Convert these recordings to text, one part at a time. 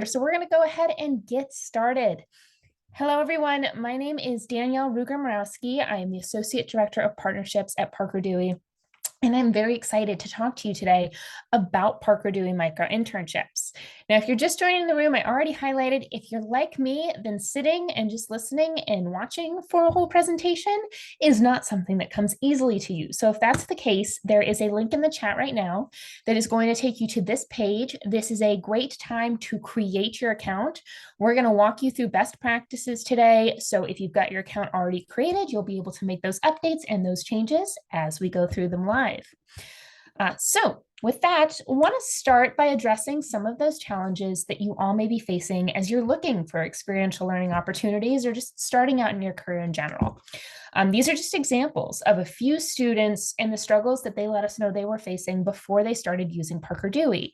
So we're going to go ahead and get started. Hello, everyone. My name is Danielle Ruger-Morawski. I am the Associate Director of Partnerships at Parker Dewey. And I'm very excited to talk to you today about Parker Dewey Micro-Internships. Now, if you're just joining the room, I already highlighted, if you're like me, then sitting and just listening and watching for a whole presentation is not something that comes easily to you. So if that's the case, there is a link in the chat right now that is going to take you to this page. This is a great time to create your account. We're going to walk you through best practices today. So if you've got your account already created, you'll be able to make those updates and those changes as we go through them live. So with that, I want to start by addressing some of those challenges that you all may be facing as you're looking for experiential learning opportunities or just starting out in your career in general. These are just examples of a few students and the struggles that they let us know they were facing before they started using Parker Dewey.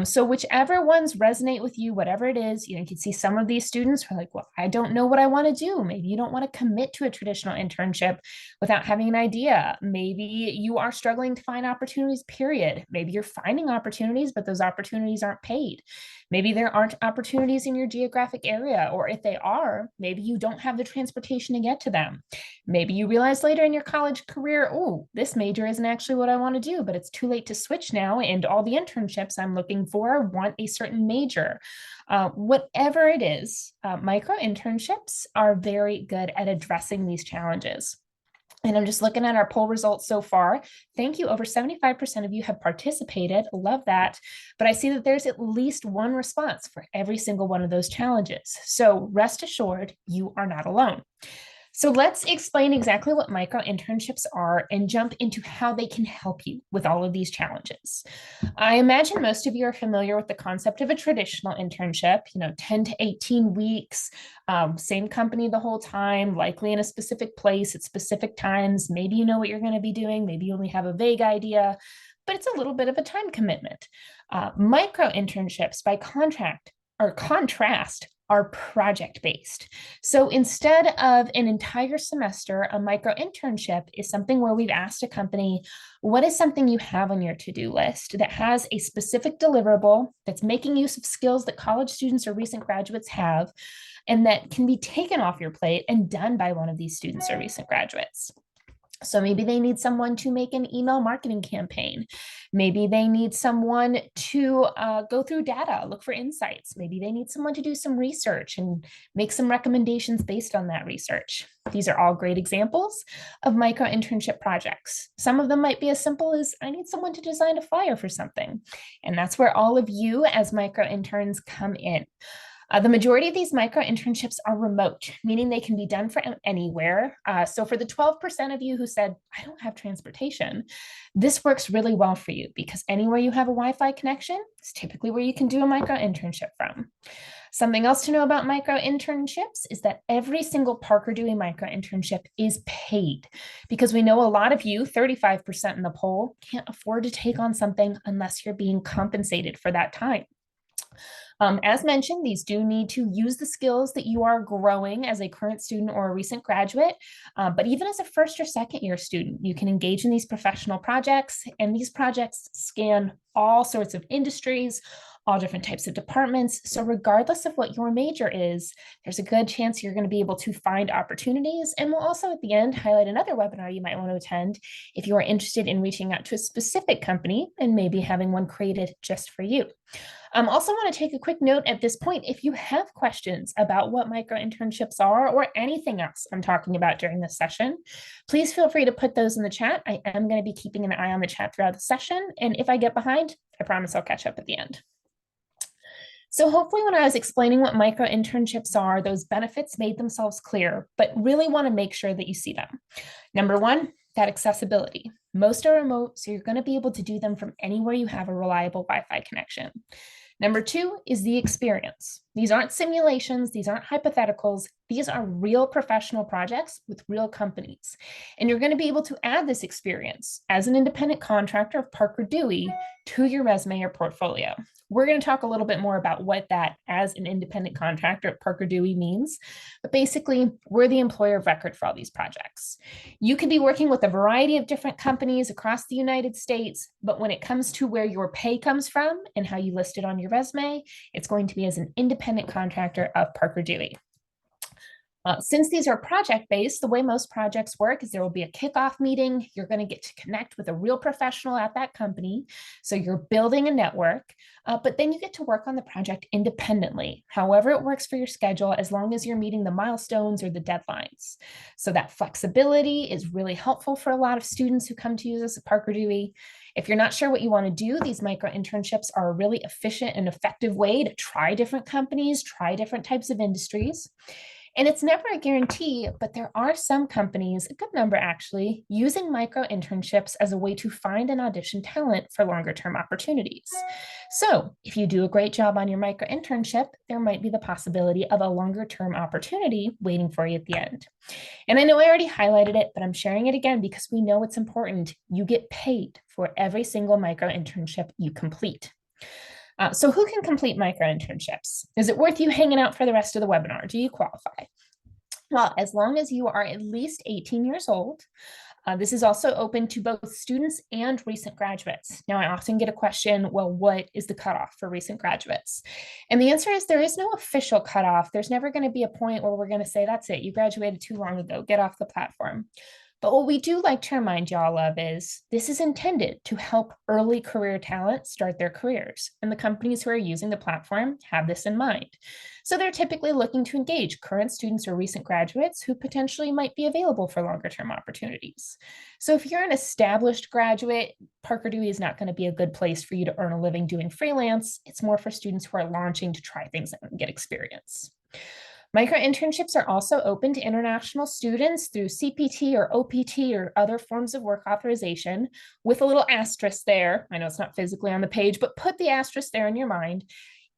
So whichever ones resonate with you, whatever it is, you can see some of these students are like, well, I don't know what I want to do. Maybe you don't want to commit to a traditional internship without having an idea. Maybe you are struggling to find opportunities, period. Maybe you're finding opportunities, but those opportunities aren't paid. Maybe there aren't opportunities in your geographic area, or if they are, maybe you don't have the transportation to get to them. Maybe you realize later in your college career, oh, this major isn't actually what I want to do, but it's too late to switch now, and all the internships I'm looking for want a certain major. Whatever it is, micro-internships are very good at addressing these challenges. And I'm just looking at our poll results so far. Thank you. Over 75% of you have participated. Love that. But I see that there's at least one response for every single one of those challenges. So rest assured, you are not alone. So let's explain exactly what micro-internships are and jump into how they can help you with all of these challenges. I imagine most of you are familiar with the concept of a traditional internship, 10 to 18 weeks, same company the whole time, likely in a specific place at specific times. Maybe you know what you're going to be doing. Maybe you only have a vague idea, but it's a little bit of a time commitment. Micro-internships, by contrast, are project-based. So instead of an entire semester, a micro-internship is something where we've asked a company, what is something you have on your to-do list that has a specific deliverable that's making use of skills that college students or recent graduates have, and that can be taken off your plate and done by one of these students or recent graduates. So maybe they need someone to make an email marketing campaign. Maybe they need someone to go through data, look for insights. Maybe they need someone to do some research and make some recommendations based on that research. These are all great examples of micro-internship projects. Some of them might be as simple as, I need someone to design a flyer for something. And that's where all of you as micro-interns come in. The majority of these micro-internships are remote, meaning they can be done from anywhere. So for the 12% of you who said, I don't have transportation, this works really well for you because anywhere you have a Wi-Fi connection is typically where you can do a micro-internship from. Something else to know about micro-internships is that every single Parker Dewey micro-internship is paid because we know a lot of you, 35% in the poll, can't afford to take on something unless you're being compensated for that time. As mentioned, these do need to use the skills that you are growing as a current student or a recent graduate, but even as a first or second year student, you can engage in these professional projects, and these projects scan all sorts of industries, all different types of departments. So regardless of what your major is, there's a good chance you're going to be able to find opportunities. And we'll also at the end highlight another webinar you might want to attend if you are interested in reaching out to a specific company and maybe having one created just for you. Also want to take a quick note at this point. If you have questions about what micro-internships are or anything else I'm talking about during this session, please feel free to put those in the chat. I am going to be keeping an eye on the chat throughout the session. And if I get behind, I promise I'll catch up at the end. So hopefully when I was explaining what micro-internships are, those benefits made themselves clear, but really want to make sure that you see them. Number one, that accessibility. Most are remote, so you're going to be able to do them from anywhere you have a reliable Wi-Fi connection. Number two is the experience. These aren't simulations. These aren't hypotheticals. These are real professional projects with real companies. And you're going to be able to add this experience as an independent contractor of Parker Dewey to your resume or portfolio. We're going to talk a little bit more about what that as an independent contractor at Parker Dewey means. But basically, we're the employer of record for all these projects. You could be working with a variety of different companies across the United States, but when it comes to where your pay comes from and how you list it on your resume, it's going to be as an independent contractor of Parker Dewey. Since these are project-based, the way most projects work is there will be a kickoff meeting. You're going to get to connect with a real professional at that company. So you're building a network, but then you get to work on the project independently, however it works for your schedule, as long as you're meeting the milestones or the deadlines. So that flexibility is really helpful for a lot of students who come to use us at Parker Dewey. If you're not sure what you want to do, these micro-internships are a really efficient and effective way to try different companies, try different types of industries. And it's never a guarantee, but there are some companies, a good number actually, using micro-internships as a way to find and audition talent for longer-term opportunities. So if you do a great job on your micro-internship, there might be the possibility of a longer-term opportunity waiting for you at the end. And I know I already highlighted it, but I'm sharing it again because we know it's important. You get paid for every single micro-internship you complete. So who can complete micro-internships? Is it worth you hanging out for the rest of the webinar? Do you qualify? Well, as long as you are at least 18 years old. This is also open to both students and recent graduates. Now, I often get a question, well, what is the cutoff for recent graduates? And the answer is there is no official cutoff. There's never going to be a point where we're going to say, that's it, you graduated too long ago, get off the platform. But what we do like to remind y'all of is this is intended to help early career talent start their careers. And the companies who are using the platform have this in mind. So they're typically looking to engage current students or recent graduates who potentially might be available for longer term opportunities. So if you're an established graduate, Parker Dewey is not going to be a good place for you to earn a living doing freelance. It's more for students who are launching to try things and get experience. Micro-internships are also open to international students through CPT or OPT or other forms of work authorization with a little asterisk there. I know it's not physically on the page, but put the asterisk there in your mind.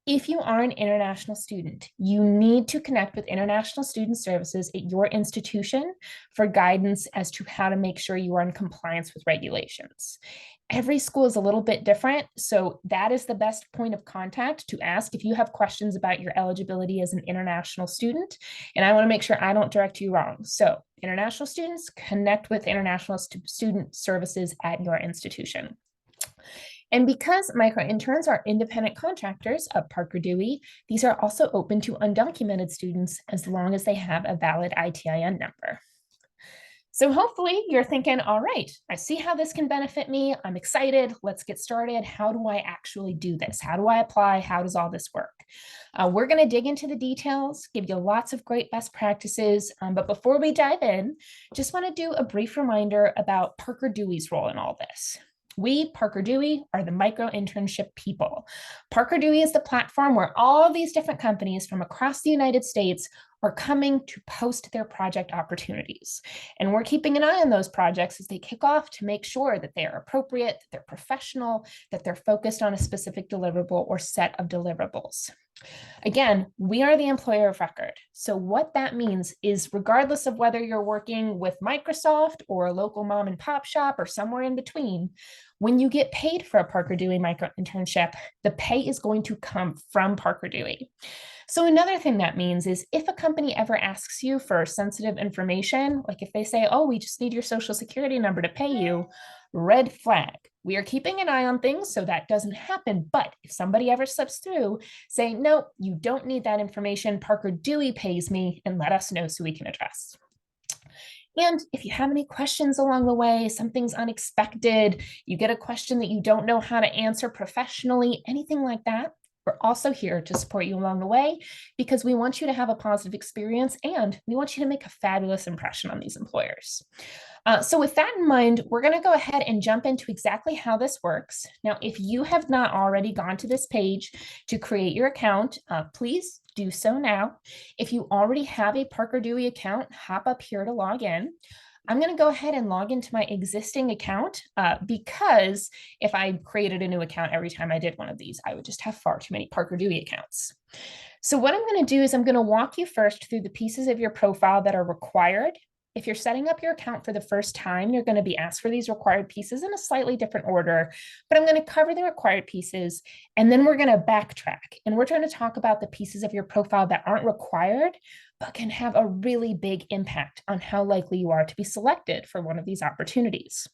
If you are an international student, you need to connect with International Student Services at your institution for guidance as to how to make sure you are in compliance with regulations. Every school is a little bit different, so that is the best point of contact to ask if you have questions about your eligibility as an international student, and I want to make sure I don't direct you wrong. So international students, connect with International Student Services at your institution. And because micro-interns are independent contractors of Parker Dewey, these are also open to undocumented students as long as they have a valid ITIN number. So hopefully you're thinking, all right, I see how this can benefit me. I'm excited. Let's get started. How do I actually do this? How do I apply? How does all this work? We're going to dig into the details, give you lots of great best practices. But before we dive in, just want to do a brief reminder about Parker Dewey's role in all this. We, Parker Dewey, are the micro-internship people. Parker Dewey is the platform where all these different companies from across the United States are coming to post their project opportunities. And we're keeping an eye on those projects as they kick off to make sure that they are appropriate, that they're professional, that they're focused on a specific deliverable or set of deliverables. Again, we are the employer of record. So what that means is regardless of whether you're working with Microsoft or a local mom and pop shop or somewhere in between, when you get paid for a Parker Dewey micro-internship, the pay is going to come from Parker Dewey. So another thing that means is if a company ever asks you for sensitive information, like if they say, oh, we just need your social security number to pay you, red flag. We are keeping an eye on things so that doesn't happen. But if somebody ever slips through saying, no, you don't need that information, Parker Dewey pays me, and let us know so we can address. And if you have any questions along the way, something's unexpected, you get a question that you don't know how to answer professionally, anything like that, we're also here to support you along the way because we want you to have a positive experience and we want you to make a fabulous impression on these employers. So with that in mind, we're going to go ahead and jump into exactly how this works. Now, if you have not already gone to this page to create your account, please do so now. If you already have a Parker Dewey account, hop up here to log in. I'm going to go ahead and log into my existing account because if I created a new account every time I did one of these, I would just have far too many Parker Dewey accounts. So what I'm going to do is I'm going to walk you first through the pieces of your profile that are required. If you're setting up your account for the first time, you're going to be asked for these required pieces in a slightly different order, but I'm going to cover the required pieces, and then we're going to backtrack, and we're going to talk about the pieces of your profile that aren't required, but can have a really big impact on how likely you are to be selected for one of these opportunities.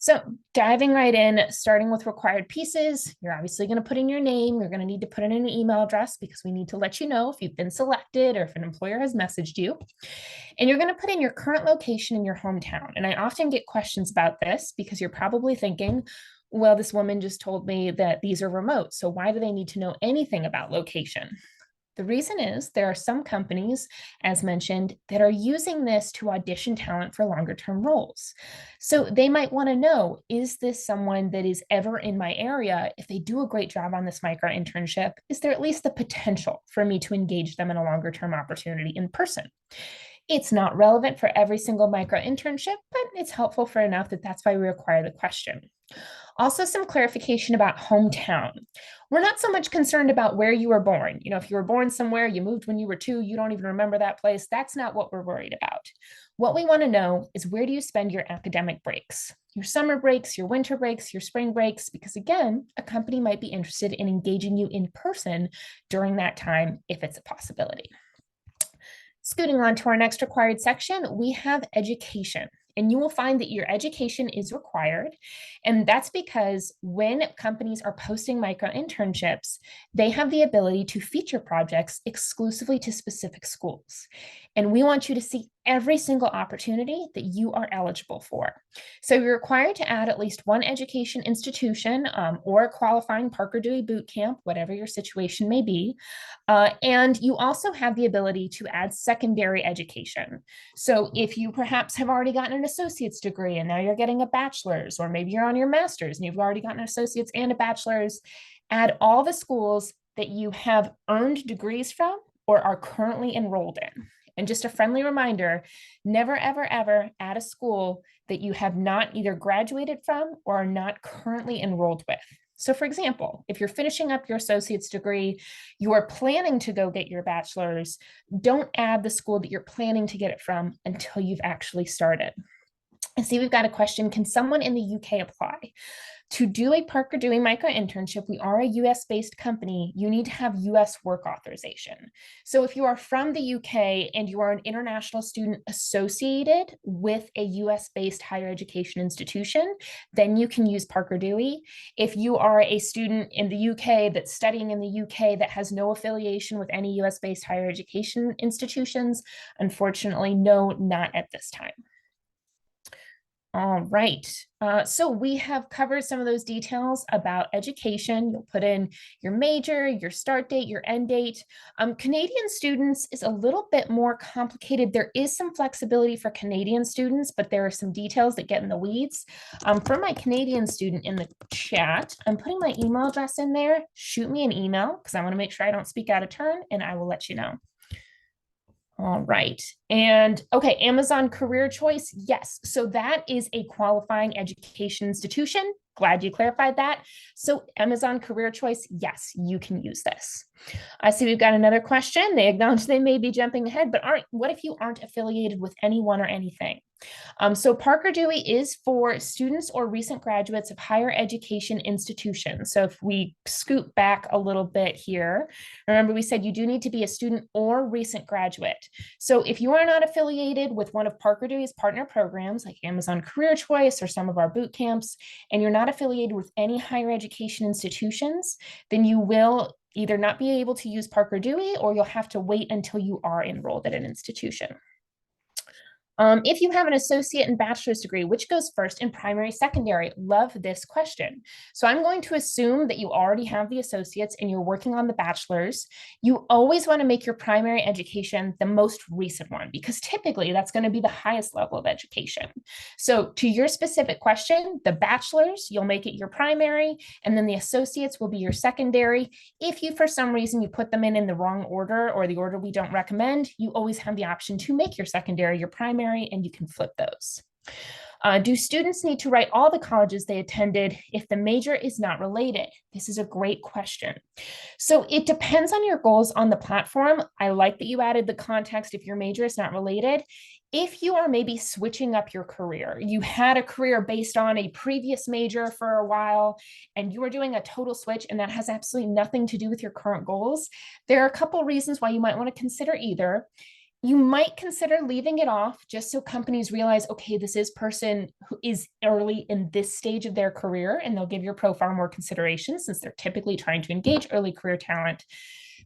So diving right in, starting with required pieces, you're obviously going to put in your name. You're going to need to put in an email address because we need to let you know if you've been selected or if an employer has messaged you. And you're going to put in your current location in your hometown. And I often get questions about this because you're probably thinking, well, this woman just told me that these are remote. So why do they need to know anything about location? The reason is there are some companies, as mentioned, that are using this to audition talent for longer term roles. So they might want to know, is this someone that is ever in my area? If they do a great job on this micro internship, is there at least the potential for me to engage them in a longer term opportunity in person? It's not relevant for every single micro internship, but it's helpful for enough that that's why we require the question. Also, some clarification about hometown. We're not so much concerned about where you were born. You know, if you were born somewhere, you moved when you were 2, you don't even remember that place. That's not what we're worried about. What we want to know is, where do you spend your academic breaks? Your summer breaks, your winter breaks, your spring breaks, because again, a company might be interested in engaging you in person during that time if it's a possibility. Scooting on to our next required section, we have education. And you will find that your education is required. And that's because when companies are posting micro internships, they have the ability to feature projects exclusively to specific schools. And we want you to see every single opportunity that you are eligible for. So you're required to add at least one education institution or a qualifying Parker Dewey boot camp, whatever your situation may be. And you also have the ability to add secondary education. So if you perhaps have already gotten an associate's degree and now you're getting a bachelor's, or maybe you're on your master's and you've already gotten an associate's and a bachelor's, add all the schools that you have earned degrees from or are currently enrolled in. And just a friendly reminder, never, ever, ever add a school that you have not either graduated from or are not currently enrolled with. So for example, if you're finishing up your associate's degree, you are planning to go get your bachelor's, don't add the school that you're planning to get it from until you've actually started. I see we've got a question. Can someone in the UK apply? To do a Parker Dewey Micro-Internship, we are a US-based company. You need to have US work authorization. So if you are from the UK and you are an international student associated with a US-based higher education institution, then you can use Parker Dewey. If you are a student in the UK that's studying in the UK that has no affiliation with any US-based higher education institutions, unfortunately, no, not at this time. All right, so we have covered some of those details about education. You'll put in your major, your start date, your end date. Canadian students is a little bit more complicated. There is some flexibility for Canadian students, but there are some details that get in the weeds. For my Canadian student in the chat, I'm putting my email address in there. Shoot me an email because I want to make sure I don't speak out of turn, and I will let you know. All right. And okay, Amazon Career Choice. Yes. So that is a qualifying education institution. Glad you clarified that. So Amazon Career Choice, yes, you can use this. I see we've got another question. They acknowledge they may be jumping ahead, but what if you aren't affiliated with anyone or anything? So Parker Dewey is for students or recent graduates of higher education institutions. So if we scoot back a little bit here, remember we said you do need to be a student or recent graduate. So if you are not affiliated with one of Parker Dewey's partner programs like Amazon Career Choice or some of our boot camps, and you're not affiliated with any higher education institutions, then you will either not be able to use Parker Dewey or you'll have to wait until you are enrolled at an institution. If you have an associate and bachelor's degree, which goes first in primary, secondary? Love this question. So I'm going to assume that you already have the associates and you're working on the bachelor's. You always want to make your primary education the most recent one because typically that's going to be the highest level of education. So to your specific question, the bachelor's, you'll make it your primary, and then the associates will be your secondary. If you, for some reason, you put them in the wrong order or the order we don't recommend, you always have the option to make your secondary your primary, and you can flip those. Do students need to write all the colleges they attended if the major is not related? This is a great question. So it depends on your goals on the platform. I like that you added the context if your major is not related. If you are maybe switching up your career, you had a career based on a previous major for a while, and you are doing a total switch, and that has absolutely nothing to do with your current goals, there are a couple reasons why you might want to consider either. You might consider leaving it off just so companies realize, okay, this is person who is early in this stage of their career, and they'll give your profile more consideration since they're typically trying to engage early career talent.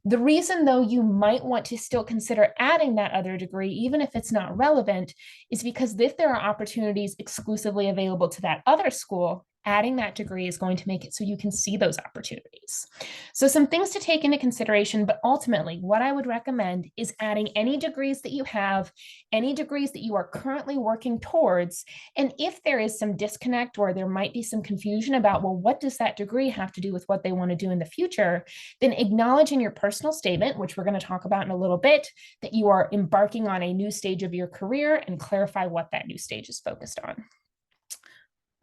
The reason, though, you might want to still consider adding that other degree, even if it's not relevant, is because if there are opportunities exclusively available to that other school, adding that degree is going to make it so you can see those opportunities. So some things to take into consideration, but ultimately what I would recommend is adding any degrees that you have, any degrees that you are currently working towards. And if there is some disconnect or there might be some confusion about, well, what does that degree have to do with what they want to do in the future, then acknowledge in your personal statement, which we're going to talk about in a little bit, that you are embarking on a new stage of your career and clarify what that new stage is focused on.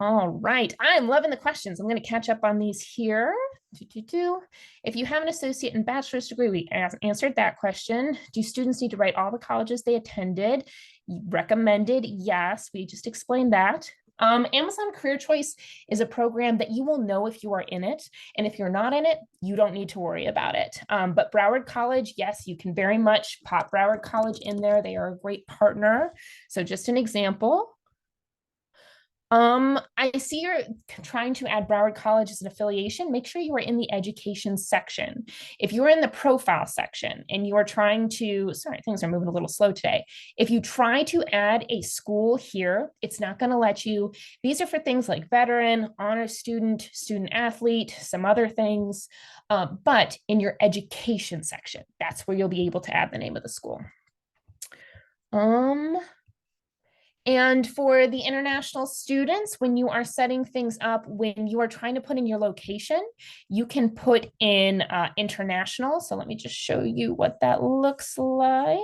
All right, I'm loving the questions. I'm going to catch up on these here. If you have an associate and bachelor's degree, we answered that question. Do students need to write all the colleges they attended? Recommended, yes, we just explained that. Amazon Career Choice is a program that you will know if you are in it. And if you're not in it, you don't need to worry about it. But Broward College, yes, you can very much pop Broward College in there. They are a great partner. So just an example. I see you're trying to add Broward College as an affiliation. Make sure you are in the education section. If you're in the profile section and you are trying to, sorry, things are moving a little slow today. If you try to add a school here, it's not going to let you. These are for things like veteran, honor student, student athlete, some other things. But in your education section, that's where you'll be able to add the name of the school. And for the international students, when you are setting things up, when you are trying to put in your location, you can put in international. So let me just show you what that looks like.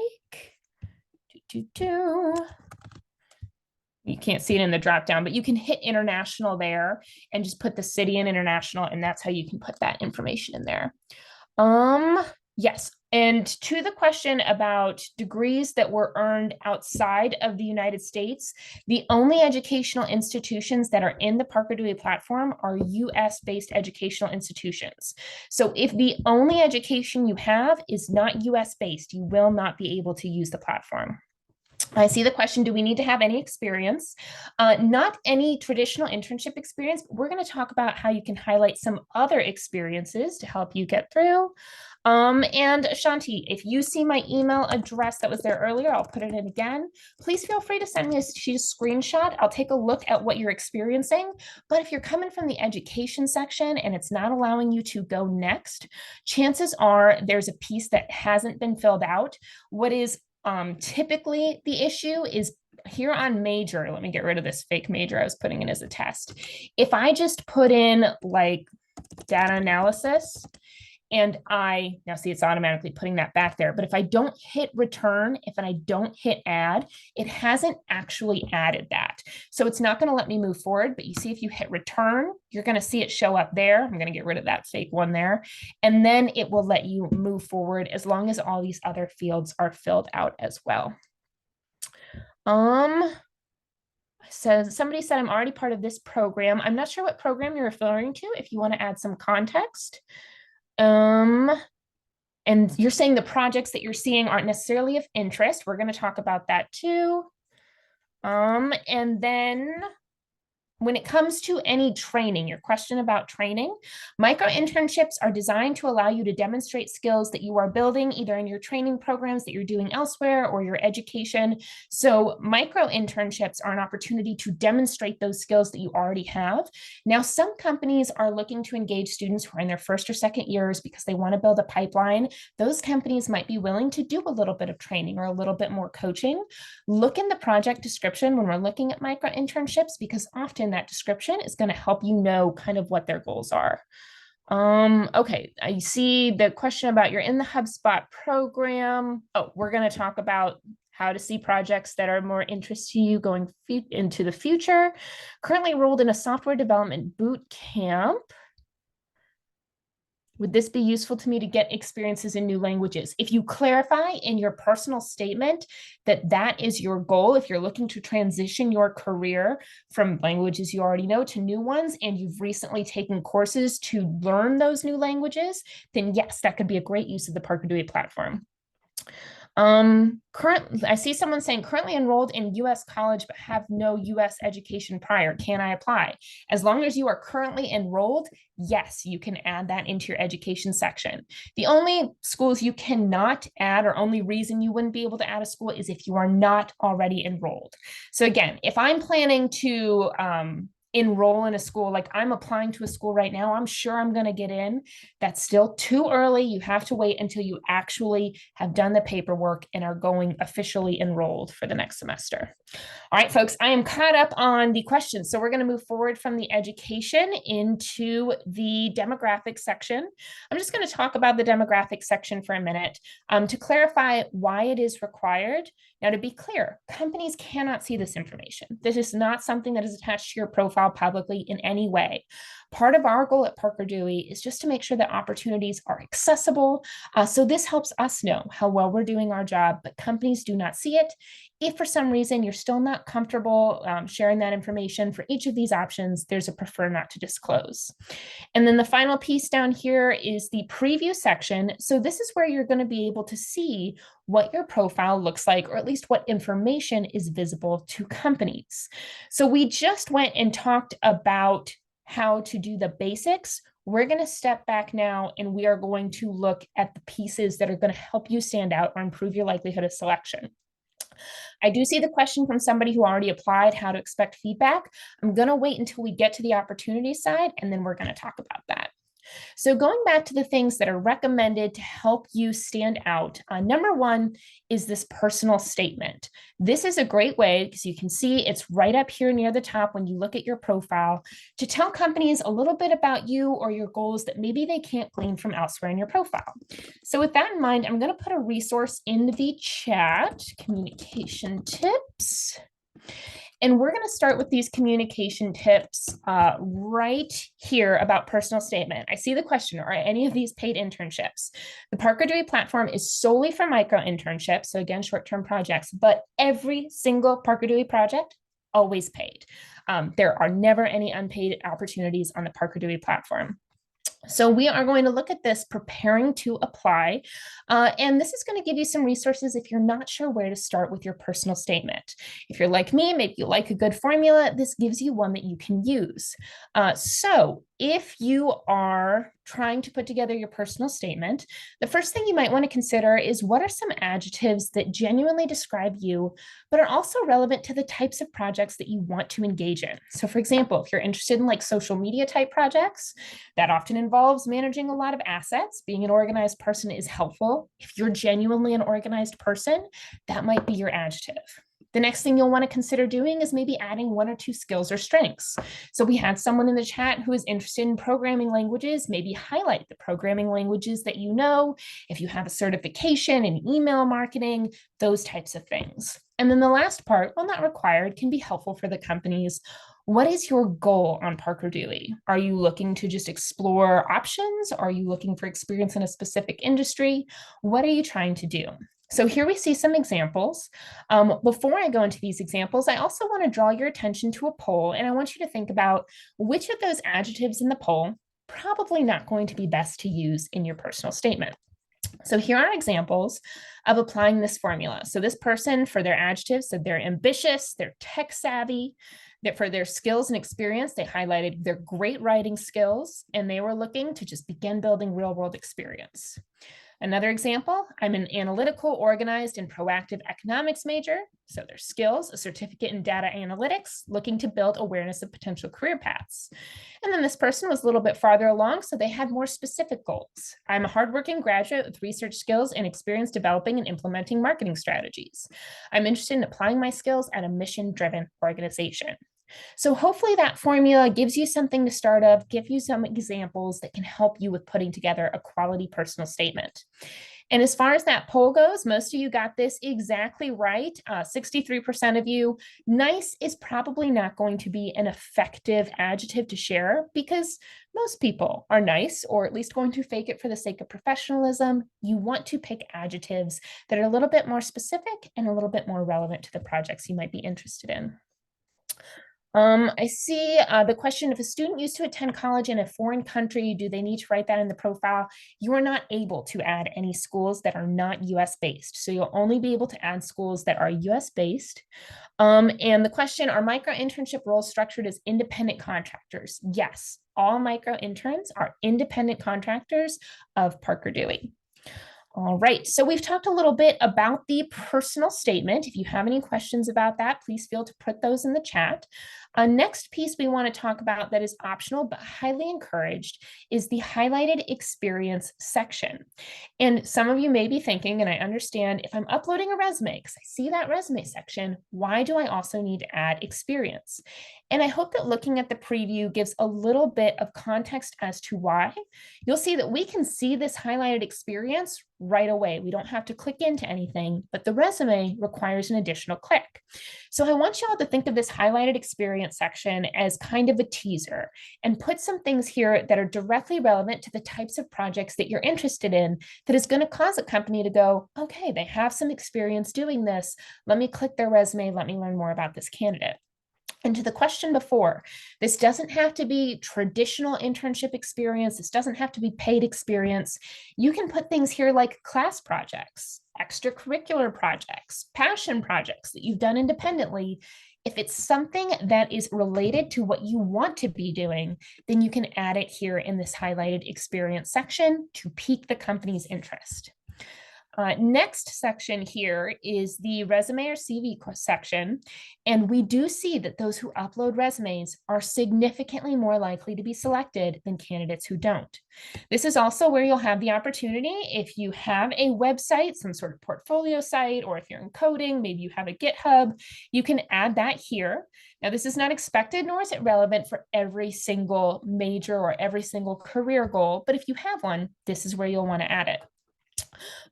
You can't see it in the drop down, but you can hit international there and just put the city in international, and that's how you can put that information in there. Yes. And to the question about degrees that were earned outside of the United States, the only educational institutions that are in the Parker Dewey platform are US-based educational institutions. So if the only education you have is not US-based, you will not be able to use the platform. I see the question, do we need to have any experience? Not any traditional internship experience, but we're going to talk about how you can highlight some other experiences to help you get through. And Shanti, if you see my email address that was there earlier, I'll put it in again. Please feel free to send me a screenshot. I'll take a look at what you're experiencing. But if you're coming from the education section and it's not allowing you to go next, chances are there's a piece that hasn't been filled out. What is typically the issue is here on major. Let me get rid of this fake major I was putting in as a test. If I just put in like data analysis, and now see, it's automatically putting that back there. But if I don't hit return, if I don't hit add, it hasn't actually added that. So it's not going to let me move forward. But you see, if you hit return, you're going to see it show up there. I'm going to get rid of that fake one there. And then it will let you move forward as long as all these other fields are filled out as well. So somebody said, I'm already part of this program. I'm not sure what program you're referring to. If you want to add some context. And you're saying the projects that you're seeing aren't necessarily of interest. We're going to talk about that too. And then when it comes to any training, your question about training, micro-internships are designed to allow you to demonstrate skills that you are building either in your training programs that you're doing elsewhere or your education. So micro-internships are an opportunity to demonstrate those skills that you already have. Now, some companies are looking to engage students who are in their first or second years because they want to build a pipeline. Those companies might be willing to do a little bit of training or a little bit more coaching. Look in the project description when we're looking at micro-internships, because often that description is going to help you know kind of what their goals are. Okay, I see the question about you're in the HubSpot program. Oh, we're going to talk about how to see projects that are more interest to you going into the future, currently enrolled in a software development boot camp. Would this be useful to me to get experiences in new languages? If you clarify in your personal statement that that is your goal, if you're looking to transition your career from languages you already know to new ones, and you've recently taken courses to learn those new languages, then yes, that could be a great use of the Parker Dewey platform. I see someone saying currently enrolled in US college, but have no US education prior. Can I apply? As long as you are currently enrolled, yes, you can add that into your education section. The only schools you cannot add, or only reason you wouldn't be able to add a school, is if you are not already enrolled. So again, if I'm planning to, enroll in a school, like I'm applying to a school right now, I'm sure I'm going to get in. That's still too early. You have to wait until you actually have done the paperwork and are going officially enrolled for the next semester. All right, folks, I am caught up on the questions. So we're going to move forward from the education into the demographic section. I'm just going to talk about the demographic section for a minute to clarify why it is required. Now, to be clear, companies cannot see this information. This is not something that is attached to your profile publicly in any way. Part of our goal at Parker Dewey is just to make sure that opportunities are accessible. So this helps us know how well we're doing our job, but companies do not see it. If for some reason you're still not comfortable sharing that information for each of these options, there's a prefer not to disclose. And then the final piece down here is the preview section. So this is where you're going to be able to see what your profile looks like, or at least what information is visible to companies. So we just went and talked about how to do the basics. We're going to step back now, and we are going to look at the pieces that are going to help you stand out or improve your likelihood of selection. I do see the question from somebody who already applied, how to expect feedback. I'm going to wait until we get to the opportunity side, and then we're going to talk about that. So going back to the things that are recommended to help you stand out, number one is this personal statement. This is a great way, because you can see it's right up here near the top when you look at your profile, to tell companies a little bit about you or your goals that maybe they can't glean from elsewhere in your profile. So with that in mind, I'm going to put a resource in the chat, communication tips. And we're going to start with these communication tips right here about personal statement. I see the question, are any of these paid internships? The Parker Dewey platform is solely for micro-internships, so again, short-term projects, but every single Parker Dewey project, always paid. There are never any unpaid opportunities on the Parker Dewey platform. So we are going to look at this preparing to apply, and this is going to give you some resources if you're not sure where to start with your personal statement. If you're like me, maybe you like a good formula, this gives you one that you can use. So if you are trying to put together your personal statement, the first thing you might want to consider is what are some adjectives that genuinely describe you, but are also relevant to the types of projects that you want to engage in. So for example, if you're interested in like social media type projects, that often involves managing a lot of assets. Being an organized person is helpful. If you're genuinely an organized person, that might be your adjective. The next thing you'll want to consider doing is maybe adding one or two skills or strengths. So we had someone in the chat who is interested in programming languages. Maybe highlight the programming languages that you know. If you have a certification in email marketing, those types of things. And then the last part, while not required, can be helpful for the companies. What is your goal on Parker Dewey? Are you looking to just explore options? Are you looking for experience in a specific industry? What are you trying to do? So here we see some examples. Before I go into these examples, I also want to draw your attention to a poll, and I want you to think about which of those adjectives in the poll probably not going to be best to use in your personal statement. So here are examples of applying this formula. So this person, for their adjectives, said they're ambitious, they're tech savvy. That for their skills and experience, they highlighted their great writing skills, and they were looking to just begin building real world experience. Another example, I'm an analytical, organized, and proactive economics major. So their skills, a certificate in data analytics, looking to build awareness of potential career paths. And then this person was a little bit farther along, so they had more specific goals. I'm a hardworking graduate with research skills and experience developing and implementing marketing strategies. I'm interested in applying my skills at a mission-driven organization. So hopefully that formula gives you something to start of, give you some examples that can help you with putting together a quality personal statement. And as far as that poll goes, most of you got this exactly right. 63% of you, nice is probably not going to be an effective adjective to share because most people are nice, or at least going to fake it for the sake of professionalism. You want to pick adjectives that are a little bit more specific and a little bit more relevant to the projects you might be interested in. I see the question, if a student used to attend college in a foreign country, do they need to write that in the profile? You are not able to add any schools that are not US based. So you'll only be able to add schools that are US based. And the question, are micro-internship roles structured as independent contractors? Yes, all micro-interns are independent contractors of Parker Dewey. All right, so we've talked a little bit about the personal statement. If you have any questions about that, please feel to put those in the chat. Next piece we want to talk about that is optional but highly encouraged is the highlighted experience section. And some of you may be thinking, and I understand, if I'm uploading a resume, because I see that resume section, why do I also need to add experience? And I hope that looking at the preview gives a little bit of context as to why. You'll see that we can see this highlighted experience right away. We don't have to click into anything, but the resume requires an additional click. So I want you all to think of this highlighted experience section as kind of a teaser and put some things here that are directly relevant to the types of projects that you're interested in that is going to cause a company to go, okay, they have some experience doing this. Let me click their resume. Let me learn more about this candidate. And to the question before, this doesn't have to be traditional internship experience. This doesn't have to be paid experience. You can put things here like class projects, extracurricular projects, passion projects that you've done independently. If it's something that is related to what you want to be doing, then you can add it here in this highlighted experience section to pique the company's interest. Next section here is the resume or CV section. And we do see that those who upload resumes are significantly more likely to be selected than candidates who don't. This is also where you'll have the opportunity, if you have a website, some sort of portfolio site, or if you're in coding, maybe you have a GitHub, you can add that here. Now, this is not expected, nor is it relevant for every single major or every single career goal, but if you have one, this is where you'll want to add it.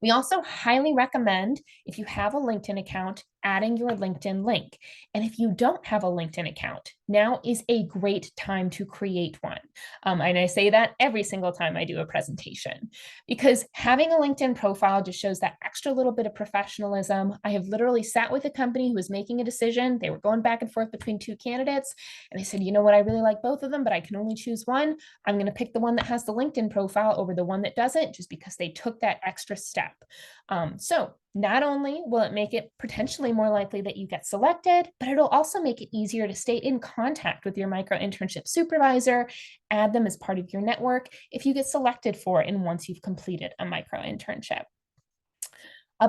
We also highly recommend, if you have a LinkedIn account, adding your LinkedIn link. And if you don't have a LinkedIn account, now is a great time to create one. And I say that every single time I do a presentation, because having a LinkedIn profile just shows that extra little bit of professionalism. I have literally sat with a company who was making a decision. They were going back and forth between two candidates. And I said, you know what, I really like both of them, but I can only choose one. I'm going to pick the one that has the LinkedIn profile over the one that doesn't, just because they took that extra step. So not only will it make it potentially more likely that you get selected, but it'll also make it easier to stay in contact with your micro-internship supervisor, add them as part of your network if you get selected for it and once you've completed a micro-internship.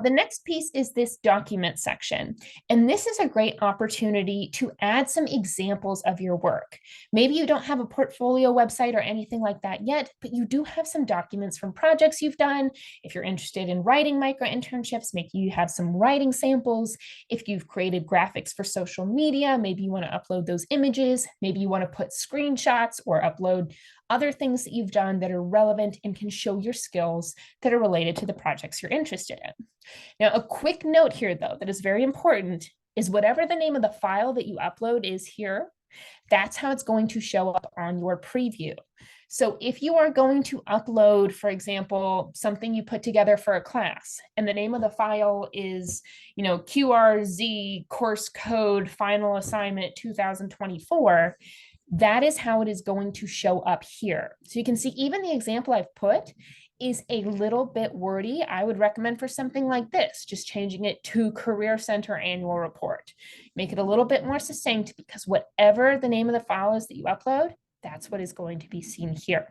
The next piece is this document section. And this is a great opportunity to add some examples of your work. Maybe you don't have a portfolio website or anything like that yet, but you do have some documents from projects you've done. If you're interested in writing micro-internships, maybe you have some writing samples. If you've created graphics for social media, maybe you want to upload those images. Maybe you want to put screenshots or upload other things that you've done that are relevant and can show your skills that are related to the projects you're interested in. Now, a quick note here, though, that is very important is whatever the name of the file that you upload is here, that's how it's going to show up on your preview. So if you are going to upload, for example, something you put together for a class, and the name of the file is, QRZ course code final assignment 2024, that is how it is going to show up here. So you can see even the example I've put is a little bit wordy. I would recommend for something like this, just changing it to Career Center Annual Report. Make it a little bit more succinct, because whatever the name of the file is that you upload, that's what is going to be seen here.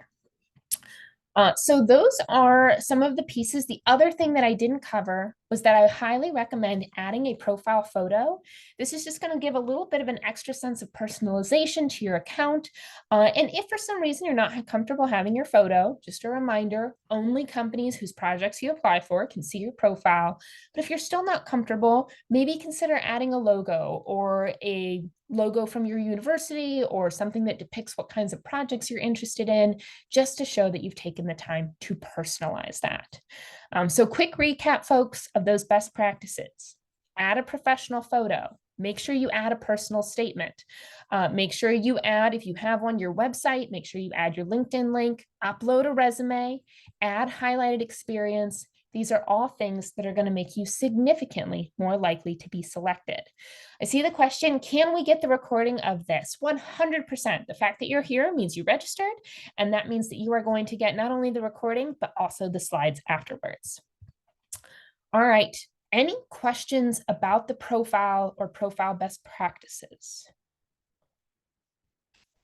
So those are some of the pieces. The other thing that I didn't cover was that I highly recommend adding a profile photo. This is just going to give a little bit of an extra sense of personalization to your account. And if for some reason you're not comfortable having your photo, just a reminder, only companies whose projects you apply for can see your profile. But if you're still not comfortable, maybe consider adding a logo or a logo from your university or something that depicts what kinds of projects you're interested in, just to show that you've taken the time to personalize that. So quick recap, folks, of those best practices. Add a professional photo. Make sure you add a personal statement. Make sure you add, if you have one, your website. Make sure you add your LinkedIn link. Upload a resume. Add highlighted experience. These are all things that are going to make you significantly more likely to be selected. I see the question, can we get the recording of this? 100%. The fact that you're here means you registered, and that means that you are going to get not only the recording, but also the slides afterwards. All right. Any questions about the profile or profile best practices?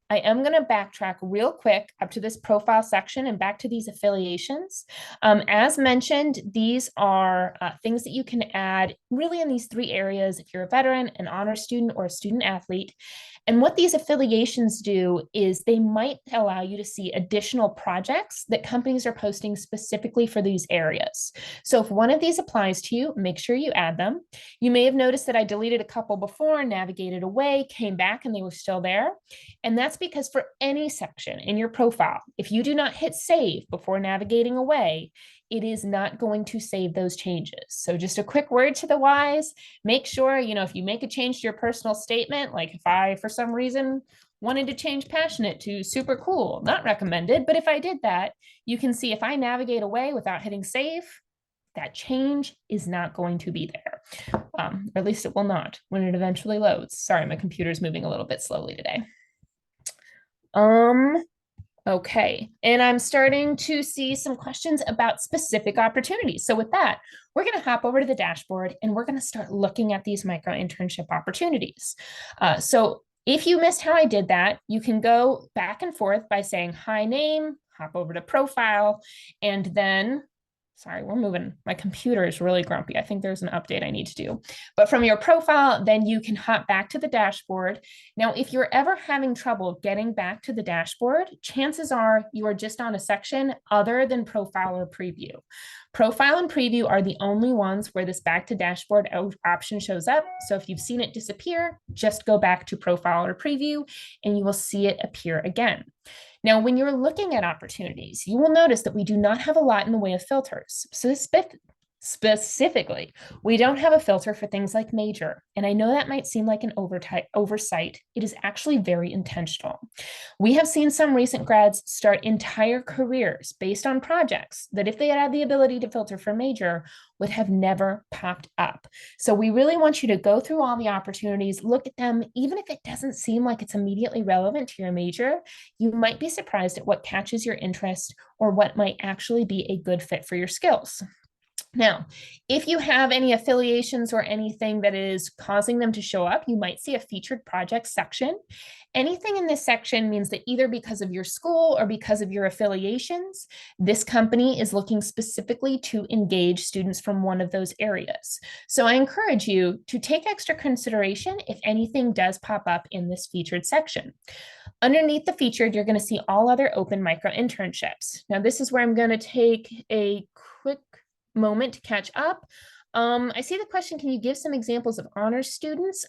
I am going to backtrack real quick up to this profile section and back to these affiliations. As mentioned, these are things that you can add really in these three areas if you're a veteran, an honor student, or a student athlete. And what these affiliations do is they might allow you to see additional projects that companies are posting specifically for these areas. So if one of these applies to you, make sure you add them. You may have noticed that I deleted a couple before, navigated away, came back, and they were still there. And that's because for any section in your profile, if you do not hit save before navigating away, it is not going to save those changes. So just a quick word to the wise, make sure, if you make a change to your personal statement, like if I, for some reason, wanted to change passionate to super cool, not recommended, but if I did that, you can see if I navigate away without hitting save, that change is not going to be there. Or at least it will not when it eventually loads. Sorry, my computer's moving a little bit slowly today. Okay, and I'm starting to see some questions about specific opportunities. So with that, we're going to hop over to the dashboard and we're going to start looking at these micro-internship opportunities. So if you missed how I did that, you can go back and forth by saying hi name, hop over to profile, and then sorry, we're moving. My computer is really grumpy. I think there's an update I need to do. But from your profile, then you can hop back to the dashboard. Now, if you're ever having trouble getting back to the dashboard, chances are you are just on a section other than profile or preview. Profile and preview are the only ones where this back to dashboard option shows up. So if you've seen it disappear, just go back to profile or preview and you will see it appear again. Now, when you're looking at opportunities, you will notice that we do not have a lot in the way of filters. So specifically, we don't have a filter for things like major. And I know that might seem like an oversight. It is actually very intentional. We have seen some recent grads start entire careers based on projects that if they had had the ability to filter for major, would have never popped up. So we really want you to go through all the opportunities, look at them, even if it doesn't seem like it's immediately relevant to your major, you might be surprised at what catches your interest or what might actually be a good fit for your skills. Now, if you have any affiliations or anything that is causing them to show up, you might see a featured project section. Anything in this section means that either because of your school or because of your affiliations, this company is looking specifically to engage students from one of those areas. So I encourage you to take extra consideration if anything does pop up in this featured section. Underneath the featured, you're going to see all other open micro-internships. Now, this is where I'm going to take a quick moment to catch up. I see the question, can you give some examples of honors students?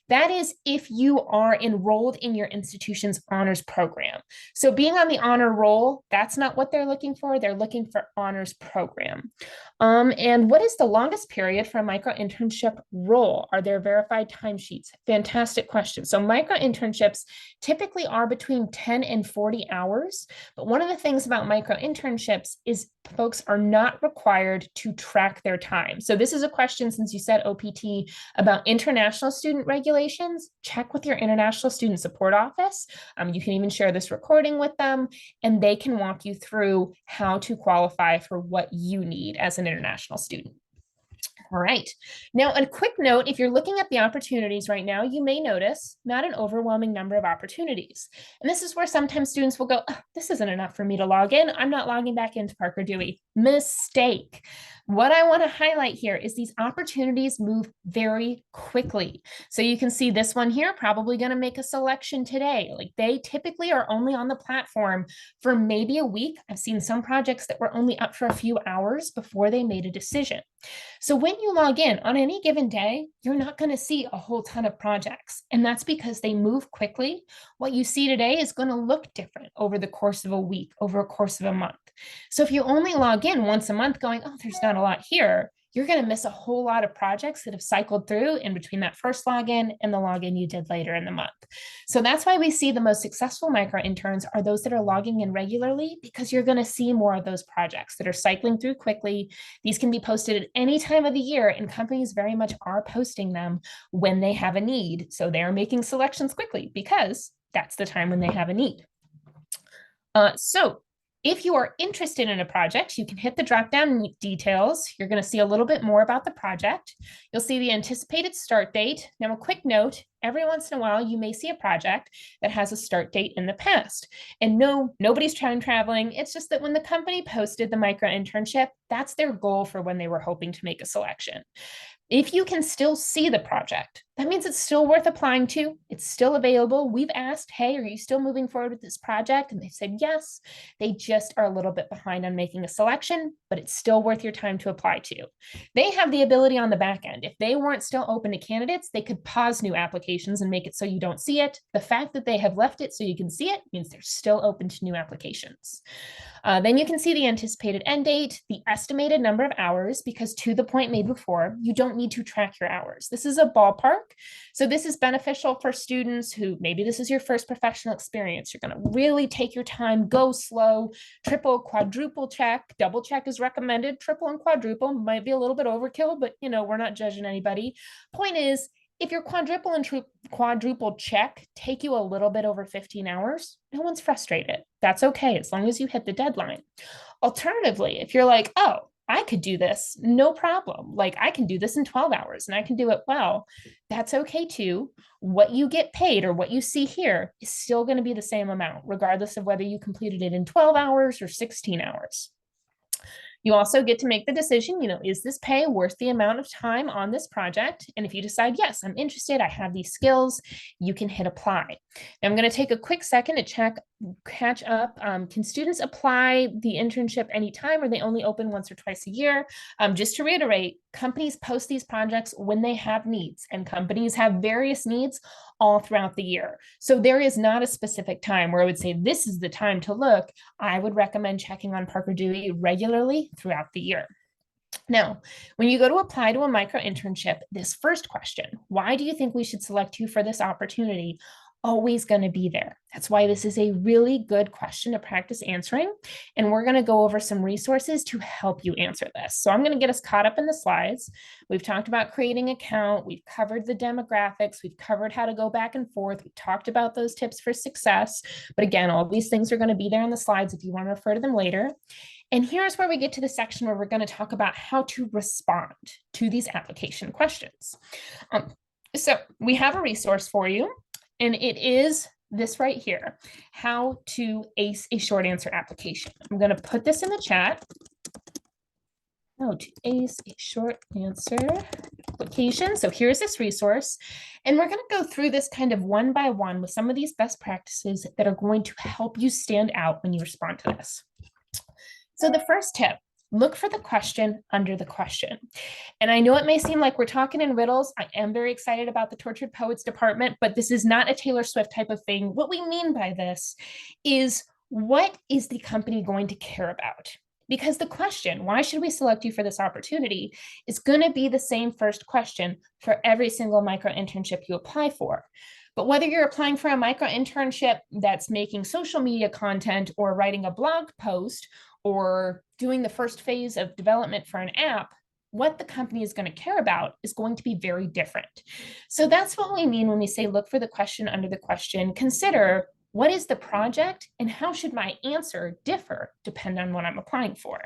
That is if you are enrolled in your institution's honors program. So being on the honor roll, that's not what they're looking for. They're looking for honors program. And what is the longest period for a micro-internship role? Are there verified timesheets? Fantastic question. So micro-internships typically are between 10 and 40 hours. But one of the things about micro-internships is folks are not required to track their time. So this is a question, since you said OPT, about international student regulations. Check with your international student support office. You can even share this recording with them, and they can walk you through how to qualify for what you need as an international student. All right. Now, a quick note, if you're looking at the opportunities right now, you may notice not an overwhelming number of opportunities. And this is where sometimes students will go, oh, this isn't enough for me to log in. I'm not logging back into Parker Dewey. Mistake. What I want to highlight here is these opportunities move very quickly. So you can see this one here, probably going to make a selection today. Like they typically are only on the platform for maybe a week. I've seen some projects that were only up for a few hours before they made a decision. So when you log in on any given day, you're not going to see a whole ton of projects. And that's because they move quickly. What you see today is going to look different over the course of a week, over a course of a month. So if you only log in once a month going, oh, there's not a lot here, you're going to miss a whole lot of projects that have cycled through in between that first login and the login you did later in the month. So that's why we see the most successful micro interns are those that are logging in regularly, because you're going to see more of those projects that are cycling through quickly. These can be posted at any time of the year, and companies very much are posting them when they have a need. So they're making selections quickly because that's the time when they have a need. So if you are interested in a project, you can hit the drop-down details. You're going to see a little bit more about the project. You'll see the anticipated start date. Now, a quick note, every once in a while, you may see a project that has a start date in the past. And no, nobody's time traveling. It's just that when the company posted the micro internship, that's their goal for when they were hoping to make a selection. If you can still see the project, that means it's still worth applying to. It's still available. We've asked, hey, are you still moving forward with this project? And they said yes. They just are a little bit behind on making a selection, but it's still worth your time to apply to. They have the ability on the back end. If they weren't still open to candidates, they could pause new applications and make it so you don't see it. The fact that they have left it so you can see it means they're still open to new applications. Then you can see the anticipated end date, the estimated number of hours, because to the point made before, you don't need to track your hours. This is a ballpark. So this is beneficial for students who maybe this is your first professional experience. You're going to really take your time, go slow, triple, quadruple check, double check is recommended. Triple and quadruple might be a little bit overkill, but we're not judging anybody. Point is, if your quadruple and quadruple check take you a little bit over 15 hours, no one's frustrated. That's okay, as long as you hit the deadline. Alternatively, if you're like, oh, I could do this, no problem. Like I can do this in 12 hours and I can do it well. That's okay too. What you get paid or what you see here is still going to be the same amount, regardless of whether you completed it in 12 hours or 16 hours. You also get to make the decision, is this pay worth the amount of time on this project? And if you decide, yes, I'm interested, I have these skills, you can hit apply. Now, I'm going to take a quick second to catch up. Can students apply the internship anytime, or they only open once or twice a year? Just to reiterate, companies post these projects when they have needs, and companies have various needs all throughout the year. So there is not a specific time where I would say this is the time to look. I would recommend checking on Parker Dewey regularly throughout the year. Now, when you go to apply to a micro internship, this first question, why do you think we should select you for this opportunity? Always going to be there. That's why this is a really good question to practice answering. And we're going to go over some resources to help you answer this. So I'm going to get us caught up in the slides. We've talked about creating an account. We've covered the demographics. We've covered how to go back and forth. We talked about those tips for success. But again, all these things are going to be there in the slides if you want to refer to them later. And here's where we get to the section where we're going to talk about how to respond to these application questions. So we have a resource for you. And it is this right here, how to ace a short answer application. I'm going to put this in the chat. How to ace a short answer application. So here's this resource. And we're going to go through this kind of one by one with some of these best practices that are going to help you stand out when you respond to this. So the first tip, look for the question under the question. And I know it may seem like we're talking in riddles. I am very excited about the Tortured Poets department, but this is not a Taylor Swift type of thing. What we mean by this is, what is the company going to care about? Because the question, why should we select you for this opportunity, is going to be the same first question for every single micro internship you apply for. But whether you're applying for a micro internship that's making social media content or writing a blog post or doing the first phase of development for an app, what the company is going to care about is going to be very different. So that's what we mean when we say look for the question under the question. Consider, what is the project and how should my answer differ depending on what I'm applying for?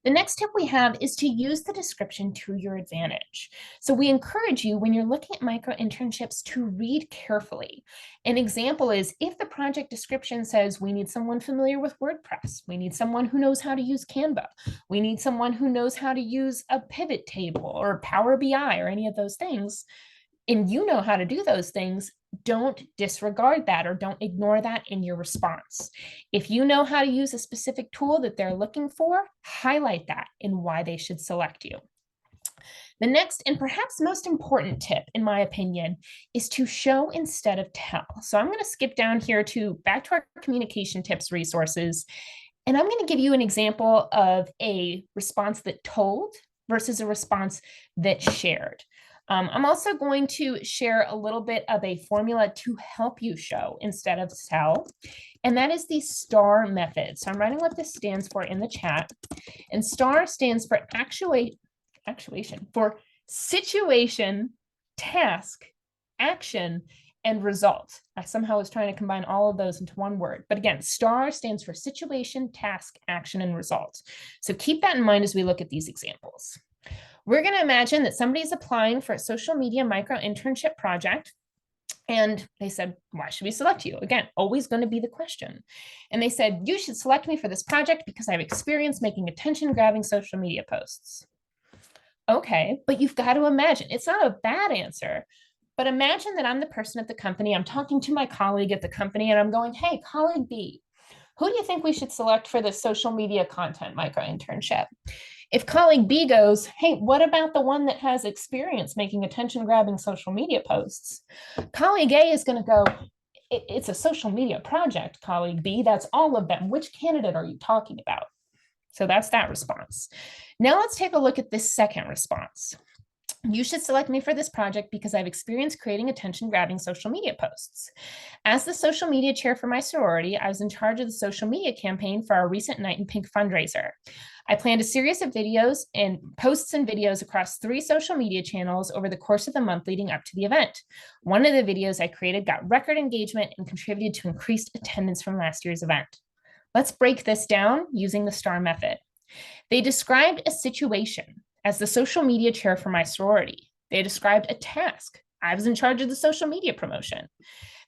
The next tip we have is to use the description to your advantage. So we encourage you, when you're looking at micro internships, to read carefully. An example is, if the project description says we need someone familiar with WordPress, we need someone who knows how to use Canva, we need someone who knows how to use a pivot table or Power BI or any of those things, and you know how to do those things, don't disregard that or don't ignore that in your response. If you know how to use a specific tool that they're looking for, highlight that and why they should select you. The next and perhaps most important tip, in my opinion, is to show instead of tell. So I'm going to skip down here back to our communication tips resources. And I'm going to give you an example of a response that told versus a response that shared. I'm also going to share a little bit of a formula to help you show instead of tell, and that is the STAR method. So I'm writing what this stands for in the chat, and STAR stands for actuation, for situation, task, action, and result. I somehow was trying to combine all of those into one word. But again, STAR stands for situation, task, action, and result. So keep that in mind as we look at these examples. We're going to imagine that somebody's applying for a social media micro-internship project. And they said, why should we select you? Again, always going to be the question. And they said, you should select me for this project because I have experience making attention-grabbing social media posts. Okay, but you've got to imagine, it's not a bad answer, but imagine that I'm the person at the company, I'm talking to my colleague at the company, and I'm going, hey, colleague B, who do you think we should select for this social media content micro-internship? If colleague B goes, hey, what about the one that has experience making attention-grabbing social media posts? Colleague A is going to go, it's a social media project, colleague B, that's all of them. Which candidate are you talking about? So that's that response. Now let's take a look at this second response. You should select me for this project because I have experience creating attention-grabbing social media posts. As the social media chair for my sorority, I was in charge of the social media campaign for our recent Night in Pink fundraiser. I planned a series of videos and posts and videos across 3 social media channels over the course of the month leading up to the event. One of the videos I created got record engagement and contributed to increased attendance from last year's event. Let's break this down using the STAR method. They described a situation as the social media chair for my sorority. They described a task. I was in charge of the social media promotion.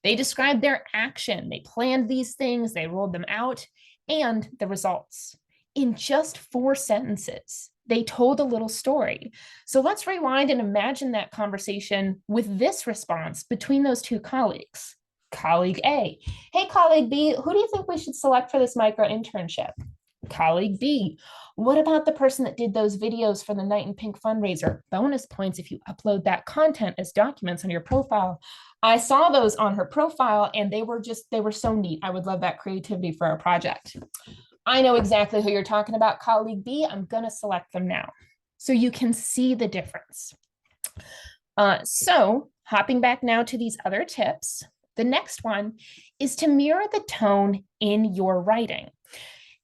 They described their action. They planned these things, they rolled them out, and the results. In just 4 sentences, they told a little story. So let's rewind and imagine that conversation with this response between those 2 colleagues. Colleague A, hey, colleague B, who do you think we should select for this micro-internship? Colleague B, what about the person that did those videos for the Night in Pink fundraiser? Bonus points if you upload that content as documents on your profile. I saw those on her profile and they were so neat. I would love that creativity for our project. I know exactly who you're talking about, colleague B. I'm going to select them now. So you can see the difference. So hopping back now to these other tips, the next one is to mirror the tone in your writing.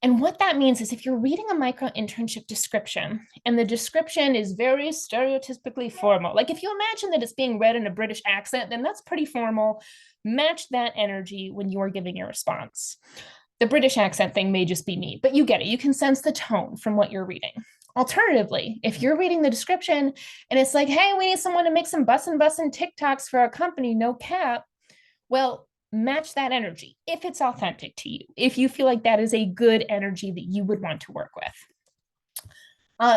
And what that means is if you're reading a micro-internship description and the description is very stereotypically formal, like if you imagine that it's being read in a British accent, then that's pretty formal. Match that energy when you're giving your response. The British accent thing may just be me, but you get it. You can sense the tone from what you're reading. Alternatively, if you're reading the description and it's like, hey, we need someone to make some bussin' TikToks for our company, no cap. Well, match that energy if it's authentic to you, if you feel like that is a good energy that you would want to work with.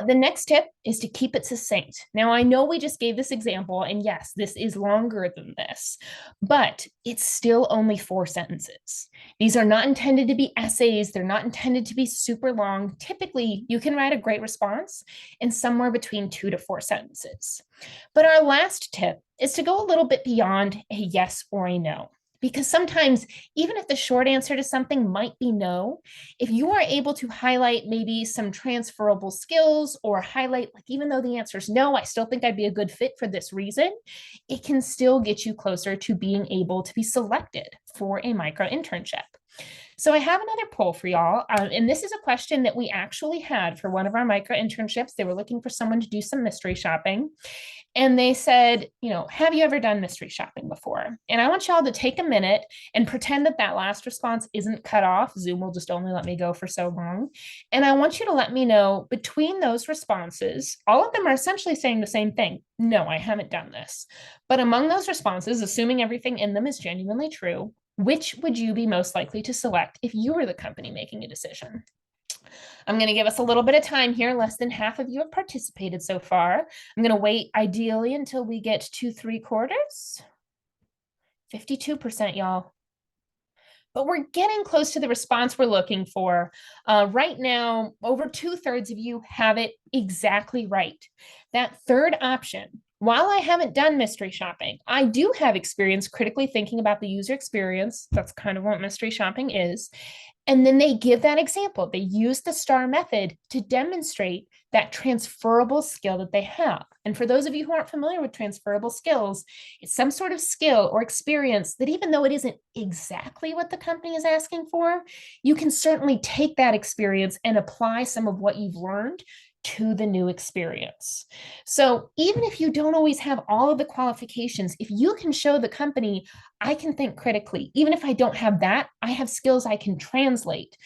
The next tip is to keep it succinct. Now, I know we just gave this example, and yes, this is longer than this, but it's still only 4 sentences. These are not intended to be essays. They're not intended to be super long. Typically, you can write a great response in somewhere between 2 to 4 sentences. But our last tip is to go a little bit beyond a yes or a no. Because sometimes, even if the short answer to something might be no, if you are able to highlight maybe some transferable skills or highlight, like, even though the answer is no, I still think I'd be a good fit for this reason, it can still get you closer to being able to be selected for a micro-internship. So I have another poll for y'all, and this is a question that we actually had for one of our micro-internships. They were looking for someone to do some mystery shopping. And they said, have you ever done mystery shopping before? And I want y'all to take a minute and pretend that that last response isn't cut off. Zoom will just only let me go for so long. And I want you to let me know between those responses, all of them are essentially saying the same thing. No, I haven't done this. But among those responses, assuming everything in them is genuinely true, which would you be most likely to select if you were the company making a decision? I'm going to give us a little bit of time here. Less than half of you have participated so far. I'm going to wait ideally until we get to 3/4. 52%, y'all. But we're getting close to the response we're looking for. Right now, over 2/3 of you have it exactly right. That third option, while I haven't done mystery shopping, I do have experience critically thinking about the user experience. That's kind of what mystery shopping is. And then they give that example. They use the STAR method to demonstrate that transferable skill that they have. And for those of you who aren't familiar with transferable skills, it's some sort of skill or experience that even though it isn't exactly what the company is asking for, you can certainly take that experience and apply some of what you've learned to the new experience. So even if you don't always have all of the qualifications, if you can show the company, I can think critically, even if I don't have that, I have skills I can translate.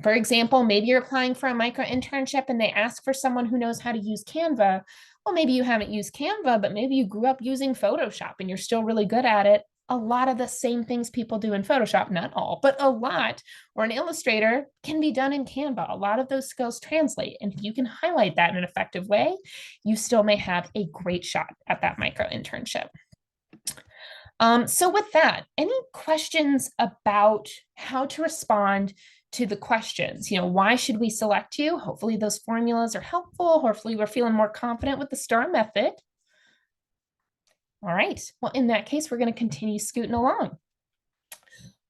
For example, maybe you're applying for a micro internship and they ask for someone who knows how to use Canva. Well, maybe you haven't used Canva, but maybe you grew up using Photoshop and you're still really good at it. A lot of the same things people do in Photoshop, not all, but a lot, or an Illustrator can be done in Canva. A lot of those skills translate. And if you can highlight that in an effective way, you still may have a great shot at that micro internship. So with that, any questions about how to respond to the questions? Why should we select you? Hopefully those formulas are helpful. Hopefully we're feeling more confident with the STAR method. All right, well, in that case, we're going to continue scooting along.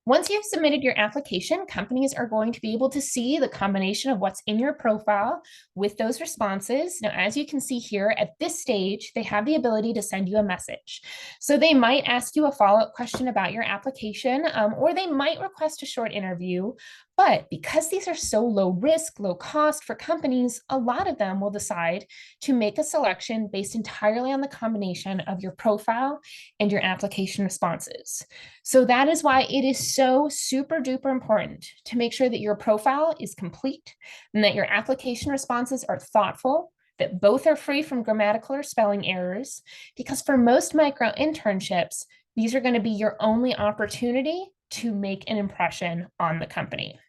Once you've submitted your application, companies are going to be able to see the combination of what's in your profile with those responses. Now, as you can see here at this stage, they have the ability to send you a message. So they might ask you a follow-up question about your application, or they might request a short interview. But because these are so low risk, low cost for companies, a lot of them will decide to make a selection based entirely on the combination of your profile and your application responses. So that is why it is so super duper important to make sure that your profile is complete and that your application responses are thoughtful, that both are free from grammatical or spelling errors, because for most micro internships, these are going to be your only opportunity to make an impression on the company.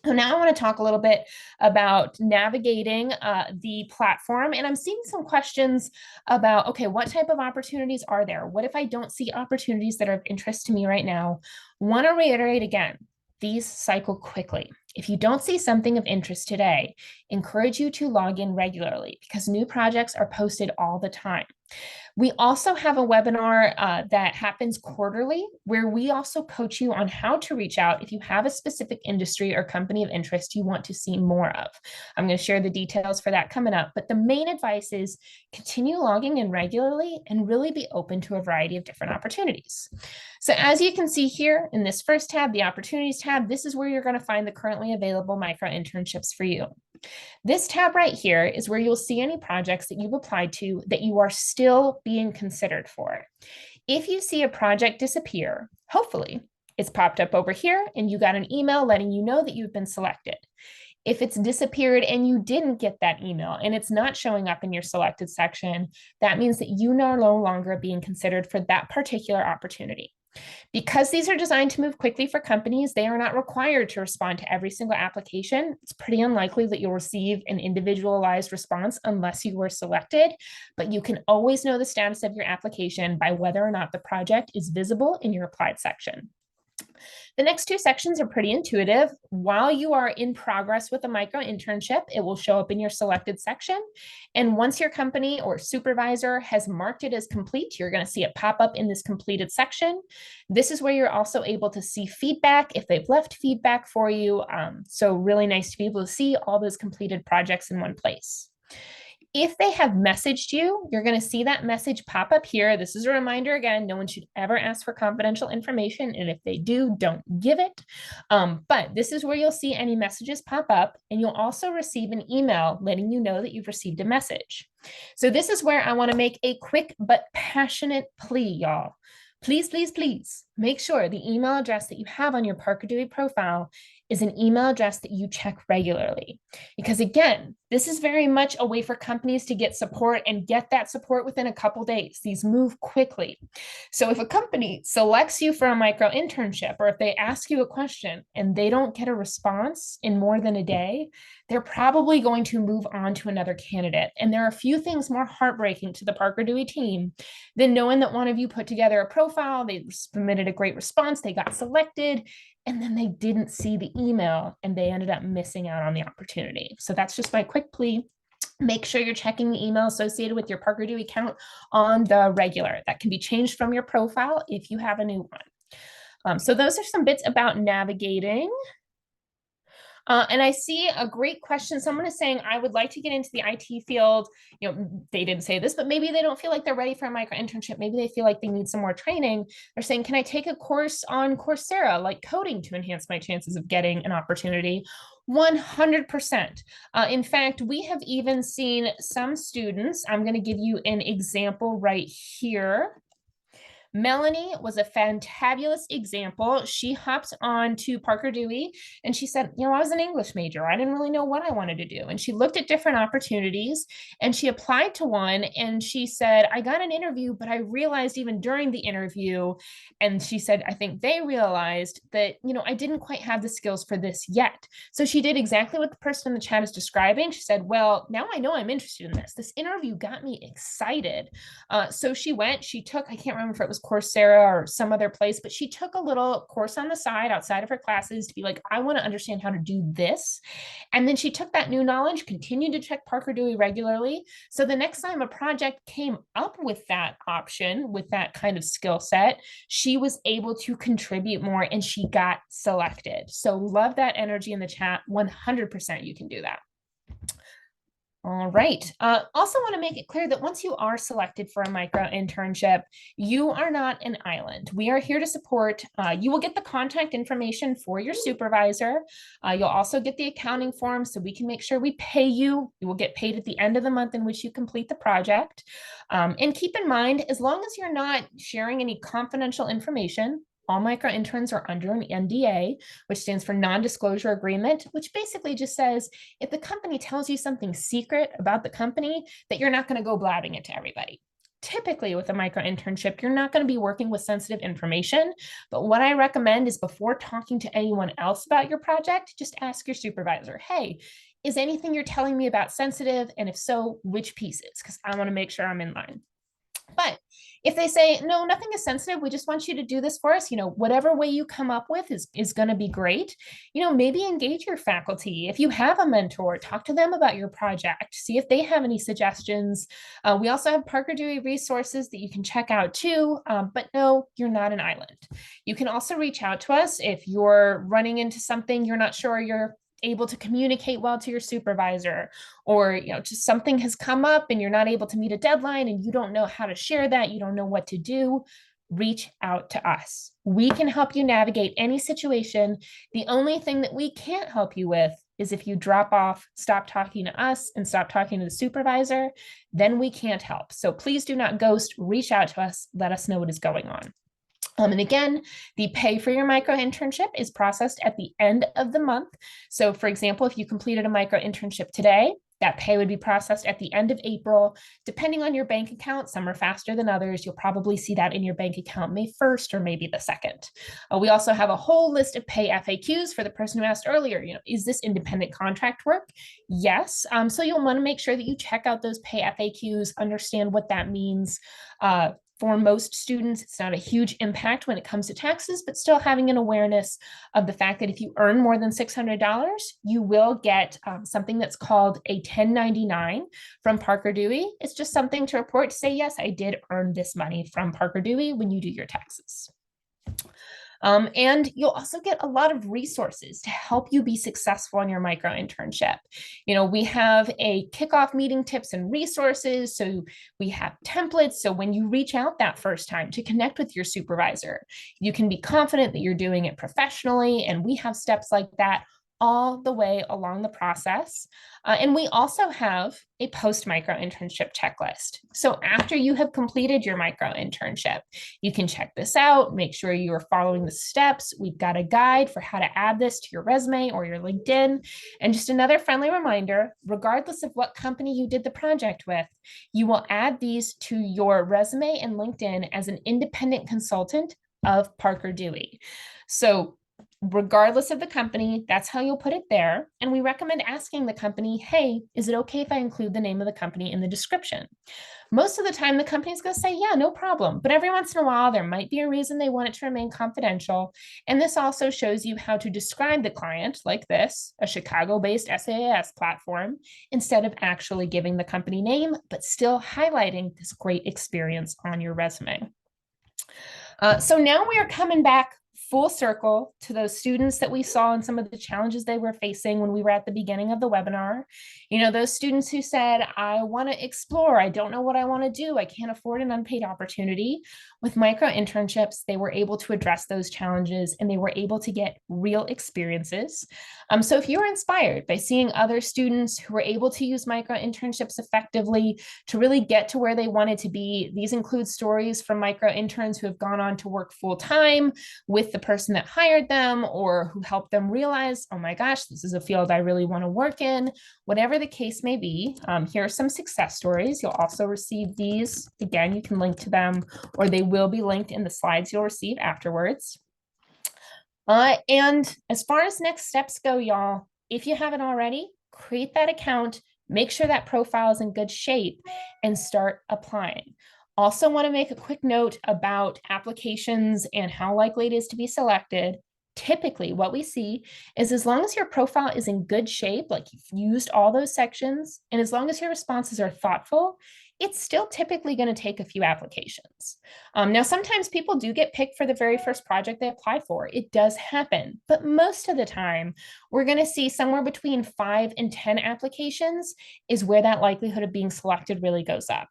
So now I want to talk a little bit about navigating the platform. And I'm seeing some questions about, okay, what type of opportunities are there? What if I don't see opportunities that are of interest to me right now? Want to reiterate again, these cycle quickly. If you don't see something of interest today, encourage you to log in regularly because new projects are posted all the time. We also have a webinar that happens quarterly where we also coach you on how to reach out if you have a specific industry or company of interest you want to see more of. I'm going to share the details for that coming up, but the main advice is continue logging in regularly and really be open to a variety of different opportunities. So as you can see here in this first tab, the opportunities tab, this is where you're going to find the currently available micro internships for you. This tab right here is where you'll see any projects that you've applied to that you are still being considered for. If you see a project disappear, hopefully it's popped up over here and you got an email letting you know that you've been selected. If it's disappeared and you didn't get that email and it's not showing up in your selected section, that means that you are no longer being considered for that particular opportunity. Because these are designed to move quickly for companies, they are not required to respond to every single application. It's pretty unlikely that you'll receive an individualized response unless you were selected, but you can always know the status of your application by whether or not the project is visible in your applied section. The next two sections are pretty intuitive. While you are in progress with a micro internship, it will show up in your selected section. And once your company or supervisor has marked it as complete, you're going to see it pop up in this completed section. This is where you're also able to see feedback if they've left feedback for you. So really nice to be able to see all those completed projects in one place. If they have messaged you, you're going to see that message pop up here. This is a reminder again, no one should ever ask for confidential information. And if they do, don't give it. But this is where you'll see any messages pop up. And you'll also receive an email letting you know that you've received a message. So this is where I want to make a quick but passionate plea, y'all. Please, please, please make sure the email address that you have on your Parker Dewey profile is an email address that you check regularly. Because again, this is very much a way for companies to get support and get that support within a couple days. These move quickly. So if a company selects you for a micro internship, or if they ask you a question and they don't get a response in more than a day, they're probably going to move on to another candidate. And there are a few things more heartbreaking to the Parker Dewey team than knowing that one of you put together a profile, they submitted a great response, they got selected, and then they didn't see the email and they ended up missing out on the opportunity. So that's just my quick plea. Make sure you're checking the email associated with your Parker Dewey account on the regular. That can be changed from your profile if you have a new one. So those are some bits about navigating. And I see a great question. Someone is saying, I would like to get into the IT field. They didn't say this, but maybe they don't feel like they're ready for a micro internship. Maybe they feel like they need some more training. They're saying, can I take a course on Coursera, like coding, to enhance my chances of getting an opportunity? 100%. In fact, we have even seen some students. I'm going to give you an example right here. Melanie was a fantabulous example. She hopped on to Parker Dewey and she said, I was an English major. I didn't really know what I wanted to do. And she looked at different opportunities and she applied to one and she said, I got an interview, but I realized even during the interview, and she said, I think they realized that, I didn't quite have the skills for this yet. So she did exactly what the person in the chat is describing. She said, well, now I know I'm interested in this. This interview got me excited. So she took, I can't remember if it was Coursera or some other place, but she took a little course on the side outside of her classes to be like, I want to understand how to do this. And then she took that new knowledge, continued to check Parker Dewey regularly. So the next time a project came up with that option, with that kind of skill set, she was able to contribute more and she got selected. So love that energy in the chat. 100% you can do that. All right. Also want to make it clear that once you are selected for a micro internship, you are not an island. We are here to support. You will get the contact information for your supervisor. You'll also get the accounting form so we can make sure we pay you. You will get paid at the end of the month in which you complete the project. And keep in mind, as long as you're not sharing any confidential information, all micro interns are under an NDA, which stands for non-disclosure agreement, which basically just says if the company tells you something secret about the company, that you're not going to go blabbing it to everybody. Typically with a micro internship, you're not going to be working with sensitive information. But what I recommend is before talking to anyone else about your project, just ask your supervisor, hey, is anything you're telling me about sensitive? And if so, which pieces? Because I want to make sure I'm in line. But if they say, no, nothing is sensitive, we just want you to do this for us, whatever way you come up with is going to be great. Maybe engage your faculty. If you have a mentor, talk to them about your project, see if they have any suggestions. We also have Parker Dewey resources that you can check out too, but no, you're not an island. You can also reach out to us if you're running into something you're not sure you're able to communicate well to your supervisor, or just something has come up and you're not able to meet a deadline and you don't know how to share that, you don't know what to do, reach out to us. We can help you navigate any situation. The only thing that we can't help you with is if you drop off, stop talking to us, and stop talking to the supervisor, then we can't help. So please do not ghost, reach out to us, let us know what is going on. And again, the pay for your micro internship is processed at the end of the month. So for example, if you completed a micro internship today, that pay would be processed at the end of April. Depending on your bank account, some are faster than others. You'll probably see that in your bank account May 1st or maybe the 2nd. We also have a whole list of pay FAQs for the person who asked earlier, is this independent contract work? Yes. So you'll want to make sure that you check out those pay FAQs, understand what that means. For most students, it's not a huge impact when it comes to taxes, but still having an awareness of the fact that if you earn more than $600, you will get something that's called a 1099 from Parker Dewey. It's just something to report to say, yes, I did earn this money from Parker Dewey when you do your taxes. And you'll also get a lot of resources to help you be successful in your micro internship. We have a kickoff meeting tips and resources. So we have templates. So when you reach out that first time to connect with your supervisor, you can be confident that you're doing it professionally. And we have steps like that all the way along the process. And we also have a post-micro internship checklist. So after you have completed your micro internship, you can check this out, make sure you are following the steps. We've got a guide for how to add this to your resume or your LinkedIn. And just another friendly reminder, regardless of what company you did the project with, you will add these to your resume and LinkedIn as an independent consultant of Parker Dewey. So regardless of the company, that's how you'll put it there. And we recommend asking the company, hey, is it okay if I include the name of the company in the description? Most of the time, the company's going to say, yeah, no problem. But every once in a while, there might be a reason they want it to remain confidential. And this also shows you how to describe the client like this, a Chicago-based SaaS platform, instead of actually giving the company name, but still highlighting this great experience on your resume. So now we are coming back full circle to those students that we saw and some of the challenges they were facing when we were at the beginning of the webinar. You know, those students who said, I want to explore, I don't know what I want to do, I can't afford an unpaid opportunity. With micro internships, they were able to address those challenges and they were able to get real experiences. So if you were inspired by seeing other students who were able to use micro internships effectively to really get to where they wanted to be, these include stories from micro interns who have gone on to work full time with the person that hired them or who helped them realize, oh my gosh, this is a field I really want to work in. Whatever the case may be, here are some success stories. You'll also receive these. Again, you can link to them, or they will be linked in the slides you'll receive afterwards. And as far as next steps go, y'all, if you haven't already, create that account, make sure that profile is in good shape, and start applying. Also want to make a quick note about applications and how likely it is to be selected. Typically, what we see is as long as your profile is in good shape, like you've used all those sections, and as long as your responses are thoughtful, it's still typically going to take a few applications. Now, sometimes people do get picked for the very first project they apply for. It does happen, but most of the time, we're going to see somewhere between 5 and 10 applications is where that likelihood of being selected really goes up.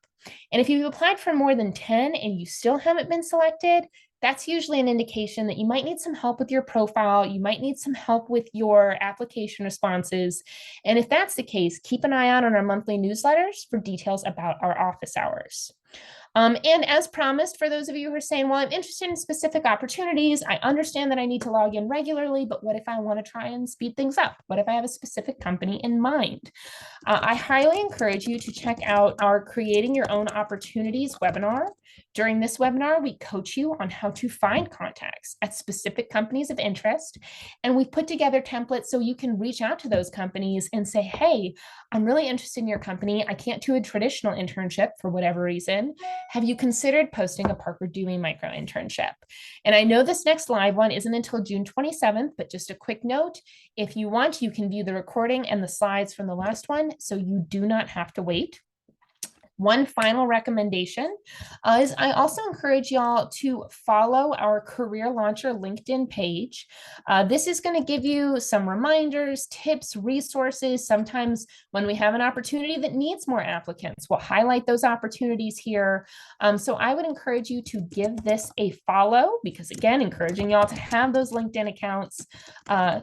And if you've applied for more than 10 and you still haven't been selected, that's usually an indication that you might need some help with your profile. You might need some help with your application responses. And if that's the case, keep an eye out on our monthly newsletters for details about our office hours. And as promised, for those of you who are saying, well, I'm interested in specific opportunities, I understand that I need to log in regularly, but what if I want to try and speed things up? What if I have a specific company in mind? I highly encourage you to check out our Creating Your Own Opportunities webinar. During this webinar, we coach you on how to find contacts at specific companies of interest. And we've put together templates so you can reach out to those companies and say, hey, I'm really interested in your company. I can't do a traditional internship for whatever reason. Have you considered posting a Parker Dewey Micro-Internship? And I know this next live one isn't until June 27th, but just a quick note, if you want, you can view the recording and the slides from the last one, so you do not have to wait. One final recommendation is I also encourage y'all to follow our Career Launcher LinkedIn page. This is going to give you some reminders, tips, resources. Sometimes when we have an opportunity that needs more applicants, we'll highlight those opportunities here. So I would encourage you to give this a follow because, again, encouraging y'all to have those LinkedIn accounts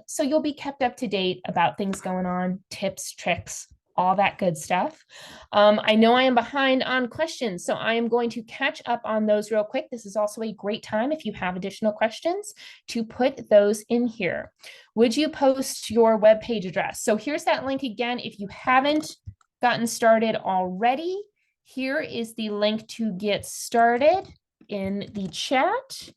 so you'll be kept up to date about things going on, tips, tricks, all that good stuff. I know I am behind on questions, so I am going to catch up on those real quick. This is also a great time if you have additional questions to put those in here. Would you post your web page address? So here's that link again. If you haven't gotten started already, here is the link to get started in the chat.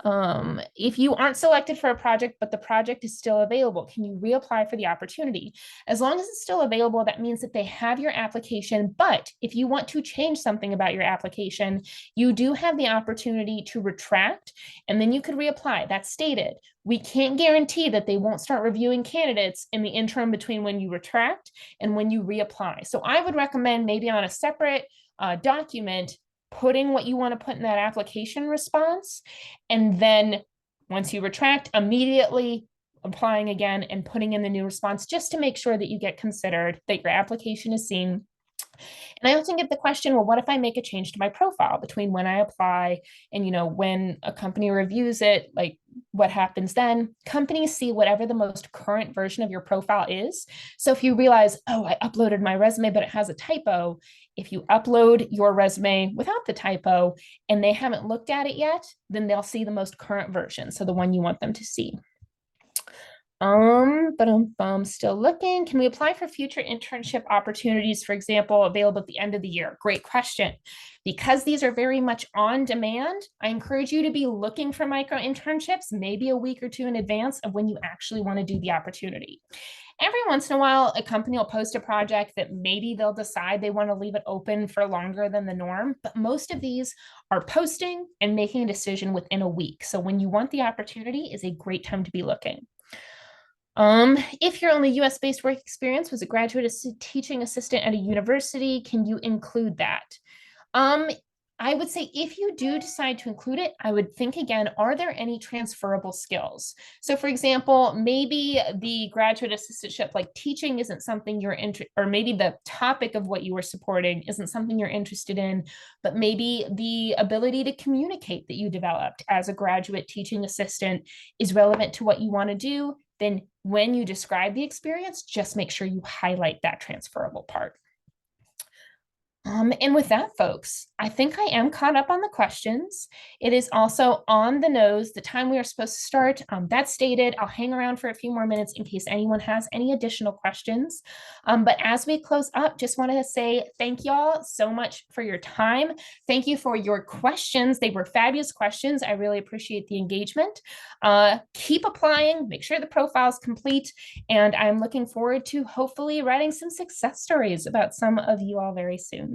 If you aren't selected for a project, but the project is still available, can you reapply for the opportunity? As long as it's still available, that means that they have your application, but if you want to change something about your application, you do have the opportunity to retract, and then you could reapply. That's stated. We can't guarantee that they won't start reviewing candidates in the interim between when you retract and when you reapply. So I would recommend maybe on a separate document, putting what you want to put in that application response, and then once you retract, immediately applying again and putting in the new response just to make sure that you get considered, that your application is seen. And I often get the question, well, what if I make a change to my profile between when I apply and, when a company reviews it, like what happens then? Companies see whatever the most current version of your profile is. So if you realize, oh, I uploaded my resume, but it has a typo, if you upload your resume without the typo and they haven't looked at it yet, then they'll see the most current version. So the one you want them to see. But I'm still looking. Can we apply for future internship opportunities, for example, available at the end of the year? Great question. Because these are very much on demand, I encourage you to be looking for micro internships maybe a week or two in advance of when you actually want to do the opportunity. Every once in a while, a company will post a project that maybe they'll decide they want to leave it open for longer than the norm, but most of these are posting and making a decision within a week. So when you want the opportunity is a great time to be looking. If your only US-based work experience was a graduate teaching assistant at a university, can you include that? I would say if you do decide to include it, I would think again, are there any transferable skills? So for example, maybe the graduate assistantship, like teaching isn't something you're interested, or maybe the topic of what you were supporting isn't something you're interested in, but maybe the ability to communicate that you developed as a graduate teaching assistant is relevant to what you want to do. Then when you describe the experience, just make sure you highlight that transferable part. And with that, folks, I think I am caught up on the questions. It is also on the nose, the time we are supposed to start. That's stated. I'll hang around for a few more minutes in case anyone has any additional questions. But as we close up, just wanted to say thank y'all so much for your time. Thank you for your questions. They were fabulous questions. I really appreciate the engagement. Keep applying, make sure the profile is complete, and I'm looking forward to hopefully writing some success stories about some of you all very soon.